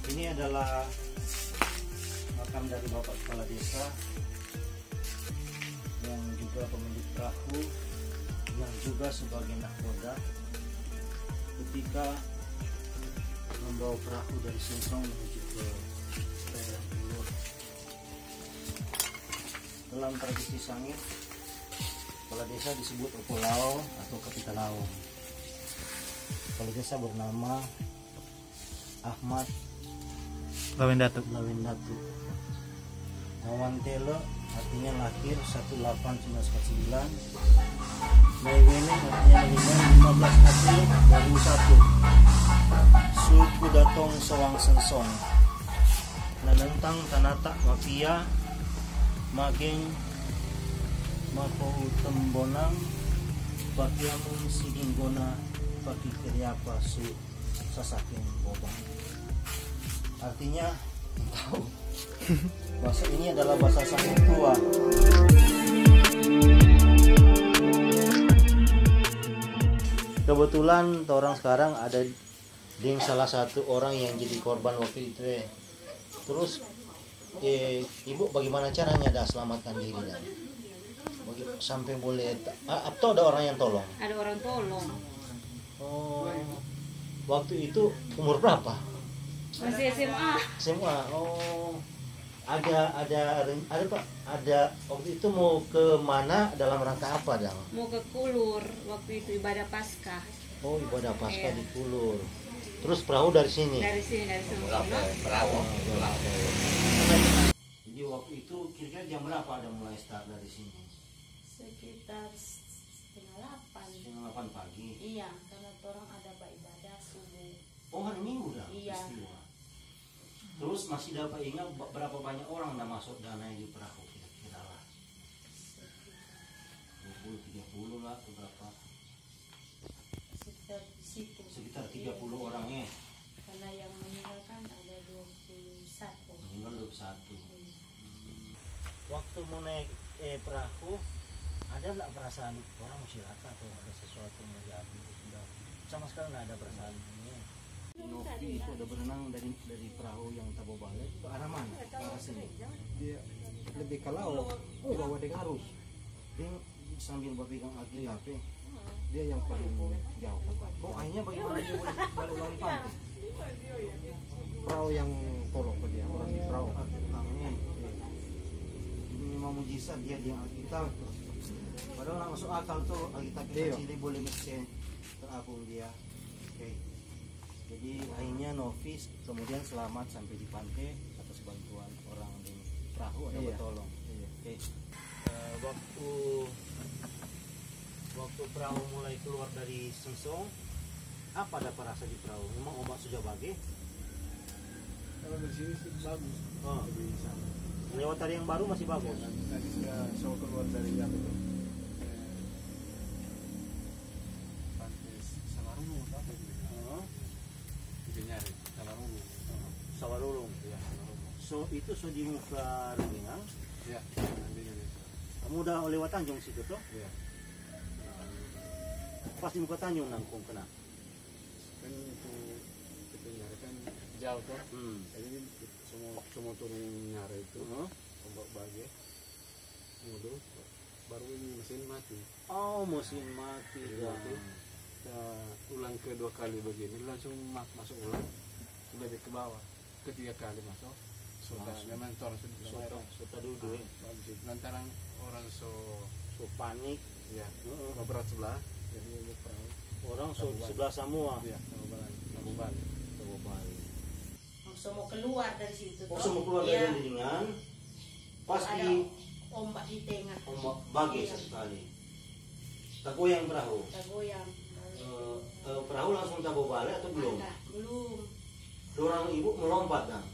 Ini adalah makam dari Bapak Kepala Desa yang juga pemilik perahu, yang juga sebagai nahkoda ketika membawa perahu dari Sungsong menuju ke daerah Kulur. Dalam tradisi Sangir, Kepala Desa disebut Opolao atau Kapitalao. Kepala Desa bernama Ahmad Lawendatu. Mawantelo artinya lahir 1849. Maiwene artinya meninggal 15 April 2001. Suku Datong Sewang Sensong. Nanentang Tanata Wapia Mageng Mako Tembonang Pakiamun Sidinggona Paki Keriapa Su Sasaking Bobang. Artinya tahu bahasa ini adalah bahasa Sangir tua. Kebetulan orang sekarang ada di salah satu orang yang jadi korban waktu itu. Terus ibu bagaimana caranya dah selamatkan diri dan sampai boleh atau ada orang yang tolong? Ada orang tolong. Oh, waktu itu umur berapa? Masih SMA. SMA. Oh, ada Pak, ada waktu itu mau ke mana dalam rangka apa dong? Mau ke Kulur waktu itu ibadah Paskah. Oh, ibadah Paskah Iya. di Kulur. Terus perahu dari sini. Dari Sungsong. Perahu. Jadi waktu itu kira-kira jam berapa ada mulai start dari sini? Sekitar setengah 8. Setengah 8 pagi. Iya, karena orang ada ibadah subuh. Oh, hari Minggu dah. Iya. Istiwa. Terus masih dapat ingat berapa banyak orang yang masuk dana di perahu kira-kira lah? 20, 30 lah atau berapa? Sekitar di situ. Sekitar 30 orangnya. Karena yang meninggal kan ada 21. Meninggal 21. Waktu mau naik perahu, ada nggak perasaan orang mau silaka atau ada sesuatu yang terjadi? Sama sekali nggak ada perasaan ini. Novi itu ada berenang dari perahu yang Tabo Balik ke arah mana? Ke arah sini. Dia lebih ke laut, bawa dengan arus. Dia sambil berpegang Alkitab. Dia yang paling jauh. Oh, akhirnya bagaimana dia boleh balik lari pantai? Perahu yang tolong ke dia, orang di perahu. Ini memang mujizat dia Alkitab. Padahal nggak masuk akal tuh Alkitab Iya. kita cilik boleh mesti terapung dia. Oke. Jadi akhirnya Novis kemudian selamat sampai di pantai atas bantuan orang di perahu ada Iya. bertolong. Iya. Oke. Waktu perahu mulai keluar dari Sungsong, apa ada rasa di perahu? Memang ombak sudah bagus. Kalau dari sini sih bagus. Oh. Bisa. Lewat tadi yang baru masih bagus. Tadi saya keluar dari yang itu. Pantai Salarungu apa itu? Nyari Salarungu. Sawarulung. Ya, Salarungu. So itu di muka Rengingang. Ya, Kamu udah lewat Tanjung situ tuh? ya. Pas di muka Tanjung nangkung kena. Kan itu kita nyari kan jauh tuh. Jadi semua turun nyari itu. Ombak bagai. Mudu. baru ini mesin mati. Oh, mesin mati. Mesin mati. Ulang kedua kali begini langsung masuk ulang, sudah ke bawah. Ketiga kali masuk, sudah memang orang Sudah duduk. lantaran orang so Panik. ya berat sebelah, jadi ini perahu. Orang sebelah semua. Ya, sama balik. Langsung mau keluar dari situ. Oh, semua keluar Iya. dari ringan. Pas Ada di ombak di tengah. ombak bagi Iya. sekali. Tak goyang perahu. Kita goyang. Perahu langsung tabu balik atau belum? Ada, belum. Dorang ibu melompat kan?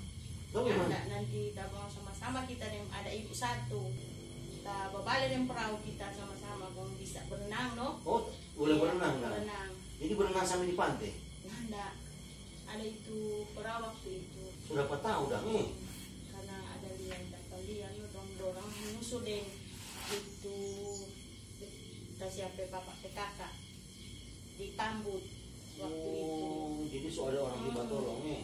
Tahu gimana? Ada nanti kita bawa sama-sama, kita ada ibu satu. Kita balik dengan perahu kita sama-sama, kalau bisa berenang, no? Oh, boleh Iya, berenang kan? Berenang. Jadi berenang sampai di pantai. Nggak ada itu perahu waktu itu. Sudah 4 tahun dah nih. Karena ada lian dorong menyusul deh itu kita siapa bapak ke kakak di Tambut waktu itu. Oh, jadi so ada orang tiba tolong nih.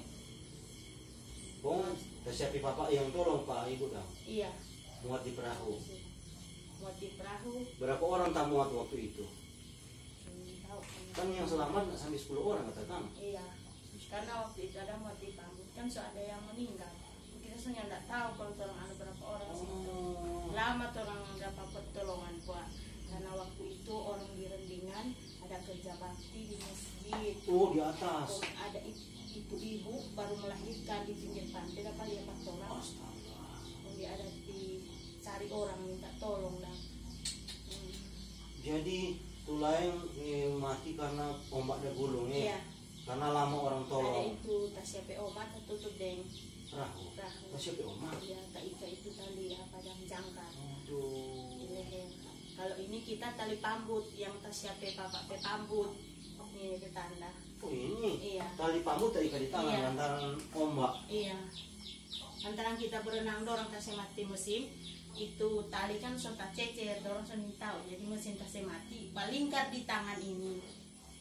Bong, siapa papa yang tolong pak ibu dah Iya. muat di perahu. Muat di perahu. Berapa orang tak muat waktu itu? Tahu Kan yang selamat sampai 10 orang katakan. Iya. Karena waktu itu ada muat di Tambut kan so ada yang meninggal. Kita sebenarnya nggak tahu kalau orang ada berapa orang sih. Oh. Lama orang dapat pertolongan buat karena waktu itu orang di Rendingan ada kerja bakti di masjid. Oh, di atas. Ada ibu baru melahirkan di pinggir pantai dapat dia orang. Astaga. Dia ada dicari orang minta tolong dah. Jadi tulaing mati karena ombak dan gulung ya. Iya. Karena lama orang Ada tolong. itu tas siapa obat tutup deng Perahu. perahu. Oh, siapa ombak? Ya tak itu tali apa yang jangkar di Aduh. leher. Kalau ini kita tali pambut yang tas siapa bapak pe pambut. Ini itu tanda. Oh ini. Iya. Tali pambut tak ikat di tangan Iya. lantaran ombak. Iya. Antara kita berenang dorong tas mati musim itu tali kan sudah cecer dorong sudah tahu jadi mesin tas mati balingkar di tangan ini.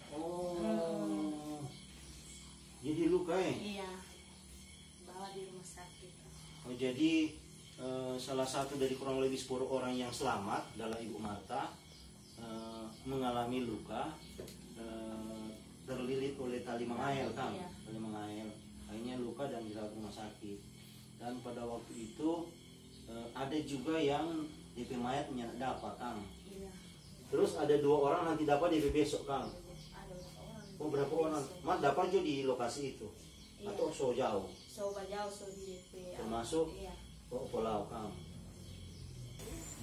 Oh. Jadi luka ya? Iya. Bawa di rumah sakit. Oh, jadi salah satu dari kurang lebih 10 orang yang selamat dalam Ibu Marta mengalami luka terlilit oleh tali mengail kan? Iya. Tali mengail. Akhirnya luka dan dirawat rumah sakit. Dan pada waktu itu ada juga yang DP mayatnya dapat Kang. Iya. Terus ada 2 orang nanti dapat DP besok Kang. Ada orang. Oh berapa orang? Mat dapat juga di lokasi itu? Iya. Atau so jauh? Soba jauh so di DP. Termasuk? Iya. Oh pulau Kang.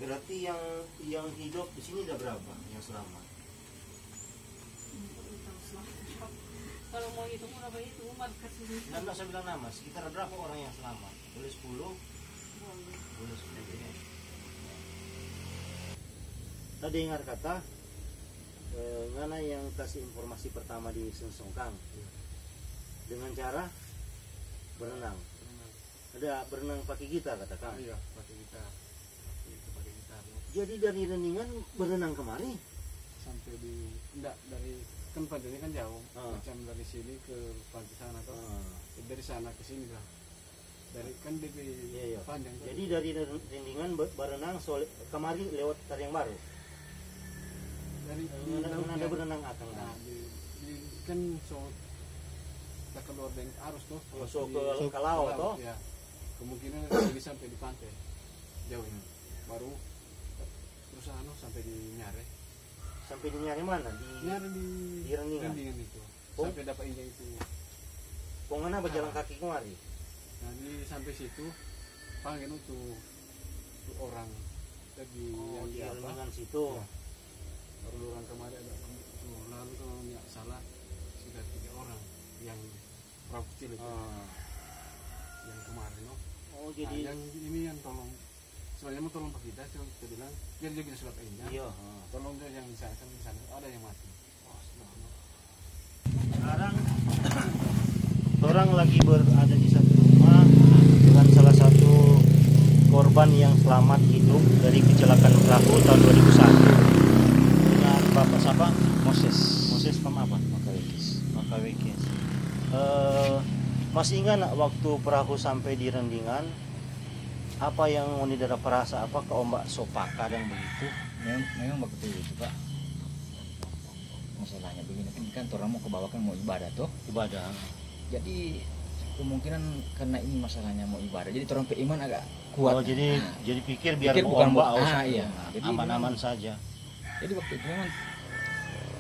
Berarti yang hidup di sini ada berapa yang selamat? Kalau mau hitung berapa itu markas ini. Nggak saya bilang nama, sekitar berapa orang yang selamat? Boleh 10? Boleh 10 ya. Tadi dengar kata ngana yang kasih informasi pertama di Sungsong Kang dengan cara berenang. Ada berenang pakai gitar kata Kang. Iya, pakai gitar. Itu pakai gitar. Jadi dari Rendingan berenang kemari? Sampai di enggak dari kan pantainya kan jauh. Ah. Macam dari sini ke pantai sana atau dari sana ke sini lah. Dari kan DP Iya. panjang. tuh. Jadi dari Rendingan berenang kemari lewat Tariang Baru. dari Mana ada berenang akang Nah, Kang. di kan so kita keluar dari arus tuh. Oh, so Di- ke laut toh? Ya. Kemungkinan jadi sampai di pantai. Jauh ini. Baru terus sampai di Nyare. Sampai di nyari mana? Nyare di Rendingan. Rendingan itu. Oh. Sampai dapat injak itu. Pongana berjalan kaki kemari. Nah, sampai situ panggil untuk orang lagi Oh, yang di di apa? Rendingan situ. Ya. Baru orang kemarin ada tuh, lalu kalau nggak salah sudah 3 orang yang perahu kecil itu yang kemarin no. Oh Nah, jadi yang ini yang tolong sebenarnya mau tolong Pak kita cuma kita bilang biar dia bisa surat injak. iya. Tolong dia yang di sana ada yang mati. Sekarang orang lagi berada di satu rumah dengan salah satu korban yang selamat hidup dari kecelakaan perahu tahun 2001 dengan Bapak siapa? Moses apa? Makawekis. Masih ingat nak waktu perahu sampai di Rendingan apa yang oni dada perasa apa ke ombak sopak kadang begitu. Memang begitu itu Pak. Masalahnya begini kan orang mau ke bawah kan mau ibadah tuh. Ibadah. Jadi kemungkinan karena ini masalahnya mau ibadah. Jadi orang keiman agak kuat. Oh, jadi Nah, jadi pikir biar pikir mau bukan ombak buat- aus, iya. Jadi aman-aman memang- saja. jadi waktu itu memang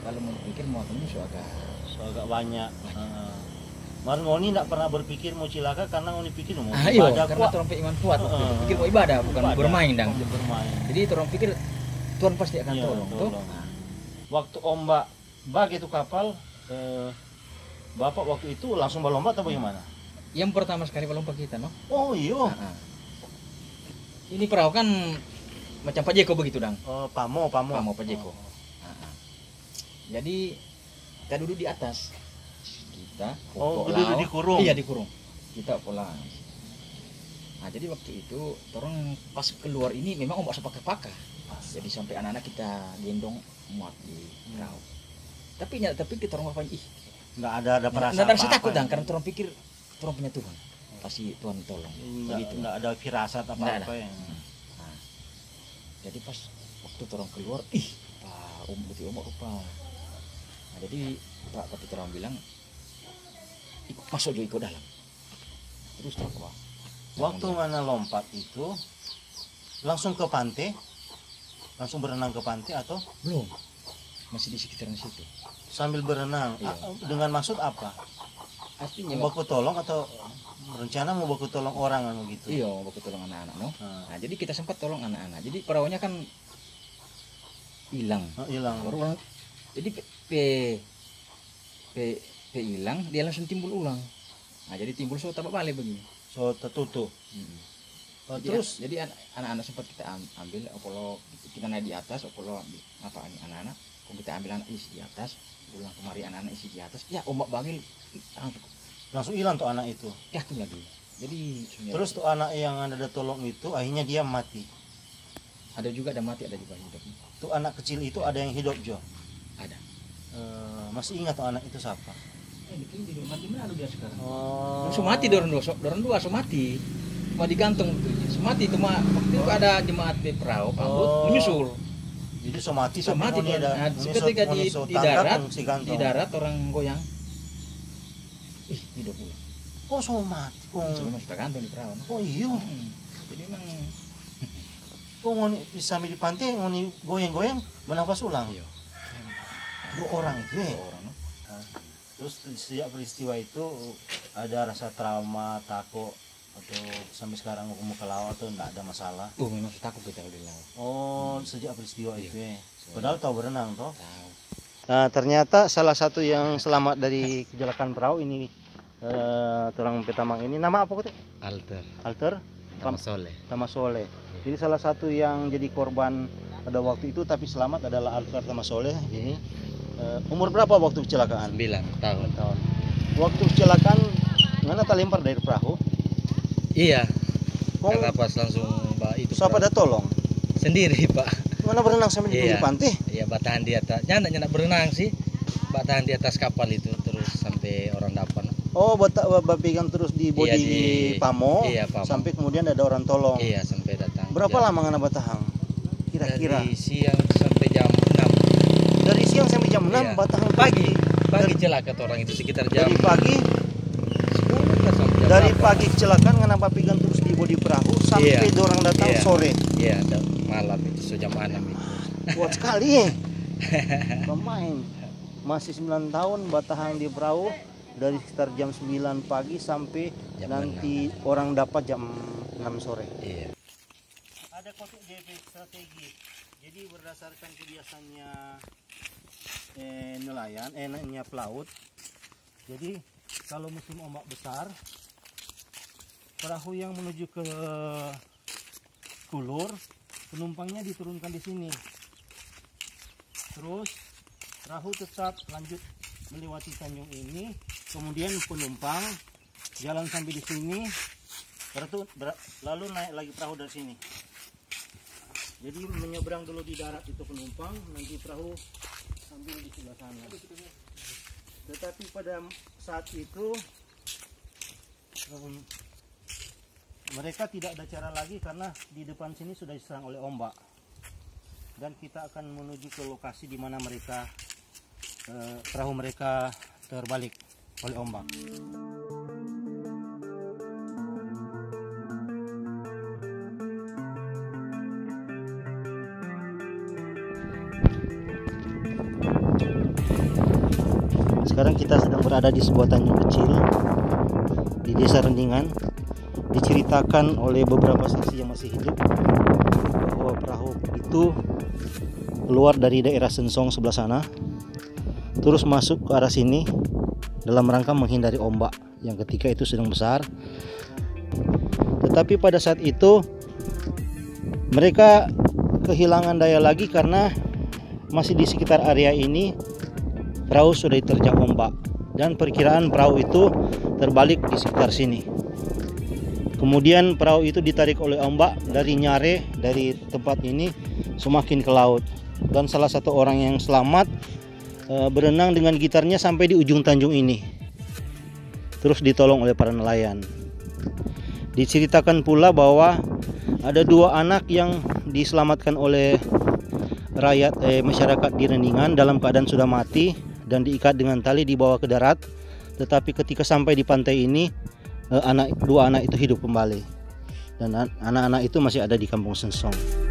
kalau mau pikir mau ini agak So, agak banyak. Mar ngoni tidak pernah berpikir mau cilaka karena ngoni pikir mau iya, ibadah karena kuat. orang keiman kuat waktu itu. Heeh. Pikir mau ibadah bukan Ibadah. bermain dang. Bukan bermain. Jadi orang pikir Tuhan pasti akan Iya, tolong tuh. tolong. Nah, Waktu ombak bag itu kapal, Bapak waktu itu langsung berlomba atau bagaimana? yang pertama sekali melompat kita, no. Oh iya. Nah, ini perahu kan macam Pak Jeko begitu, dang. Pamo. Pamo Pak Jeko. Nah, jadi kita duduk di atas. Kita Oh, pokok duduk laut. dikurung. Iya, dikurung. Kita pulang. Nah, jadi waktu itu orang pas keluar ini memang ombak sepaka-paka. Jadi sampai anak-anak kita gendong muat di perahu. Tapi kita orang apa ih, Nggak ada perasaan nggak ada rasa apa-apa takut, ya? dang, karena orang pikir orang punya Tuhan. Pasti Tuhan tolong. Begitu. Nggak ada firasat Nggak apa-apa ada. ya. Nah, jadi pas waktu orang keluar, ih, Pak betul ombak rupa. Nah, jadi Pak ketika orang bilang, masuk juga ikut dalam. Terus tak kuat. Waktu mana lompat itu langsung ke pantai, langsung berenang ke pantai atau Belum, masih di sekitaran situ. sambil berenang? Iya. Dengan maksud apa? Artinya, Mau baku tolong atau rencana mau baku tolong orang kan begitu? iya, mau tolong anak-anak, no. Nah, Nah, jadi kita sempat tolong anak-anak. Jadi perahunya kan hilang. hilang. Baru orang, jadi P hilang, dia langsung timbul ulang. Nah, jadi timbul so tabak balik begini. So tertutup. Oh, terus jadi anak-anak sempat kita ambil opolo, kita naik di atas opolo ambil apa ini anak-anak, kalau kita ambil anak isi di atas, pulang kemari anak-anak isi di atas, ya ombak bagil langsung hilang tuh anak itu. yakin lagi. Jadi Terus tuh anak yang ada tolong itu akhirnya dia mati. ada juga ada mati, ada juga hidup. Tuh anak kecil itu ada yang hidup Jo. Ada. Masih ingat tuh anak itu siapa? Bikin tidur mati mana dia sekarang? Oh. So mati dorong dua so mati. Mau digantung itu. Mati itu mah waktu itu ada jemaat di perahu pambut menyusul. Jadi so mati So mati dia ada. nah, ketika di darat orang goyang. Ih, hidup pula. Oh so mati. So memang sudah gantung di perahu. No? Oh iya. Jadi memang Kok ngoni sambil di pantai ngoni goyang-goyang bernafas ulang. iya. Dua orang itu ya. Dua orang, no? Terus sejak peristiwa itu ada rasa trauma, takut atau sampai sekarang mau ke laut atau enggak ada masalah? Memang sudah takut kita di laut. Oh, sejak peristiwa Iya. itu ya. Padahal tahu berenang toh. Tahu. Nah, ternyata salah satu yang selamat dari kecelakaan perahu ini Turang Petamang ini nama apa kok? Alter sama Soleh. Jadi salah satu yang jadi korban pada waktu itu tapi selamat adalah Alter sama Soleh ini. Umur berapa waktu kecelakaan? 9 tahun. Tahun. Waktu kecelakaan mana terlempar dari perahu? Iya, Kong, karena pas langsung itu siapa ada tolong? sendiri Pak. Mana berenang sampai di Iya. pinggir pantai? Iya, batahan di atas. Nyak berenang sih. Batahan di atas kapal itu terus sampai orang dapat. Oh, pegang terus di bodi Iya, di- pamo, iya, pamo. sampai kemudian ada orang tolong. Iya, sampai datang. Berapa Jam- lama ngana batahang? Kira-kira Dari siang sampai jam 6 dari siang sampai jam 6 Iya. batahang pagi. Pagi celaka tuh orang itu sekitar jam Dari pagi 10 kan sampai jam dari 8. pagi kecelakaan ngana pegang terus di bodi perahu sampai Iya. orang datang Iya. sore. Iya, ada malam itu so jam 6 itu. Kuat sekali ya. Pemain masih 9 tahun batahang di perahu dari sekitar jam 9 pagi sampai Jam nanti orang dapat jam 6 sore. Iya. Ada konsep strategi. Jadi berdasarkan kebiasaannya nelayan, pelaut. Jadi kalau musim ombak besar, perahu yang menuju ke Kulur, penumpangnya diturunkan di sini. Terus perahu tetap lanjut melewati tanjung ini, kemudian penumpang jalan sampai di sini, lalu naik lagi perahu dari sini. Jadi menyeberang dulu di darat itu penumpang, nanti perahu sambil di sebelah sana. Tetapi pada saat itu mereka tidak ada cara lagi karena di depan sini sudah diserang oleh ombak. Dan kita akan menuju ke lokasi di mana mereka perahu mereka terbalik oleh ombak. Sekarang kita sedang berada di sebuah tanjung kecil di Desa Rendingan. Diceritakan oleh beberapa saksi yang masih hidup bahwa perahu itu keluar dari daerah Sensong sebelah sana, terus masuk ke arah sini dalam rangka menghindari ombak yang ketika itu sedang besar. Tetapi pada saat itu mereka kehilangan daya lagi karena masih di sekitar area ini perahu sudah diterjang ombak dan perkiraan perahu itu terbalik di sekitar sini. Kemudian perahu itu ditarik oleh ombak dari Nyare, dari tempat ini semakin ke laut. Dan salah satu orang yang selamat berenang dengan gitarnya sampai di ujung tanjung ini. Terus ditolong oleh para nelayan. Diceritakan pula bahwa ada 2 anak yang diselamatkan oleh rakyat masyarakat di Rendingan dalam keadaan sudah mati dan diikat dengan tali dibawa ke darat. Tetapi ketika sampai di pantai ini, 2 anak itu hidup kembali, dan anak-anak itu masih ada di Kampung Sensong.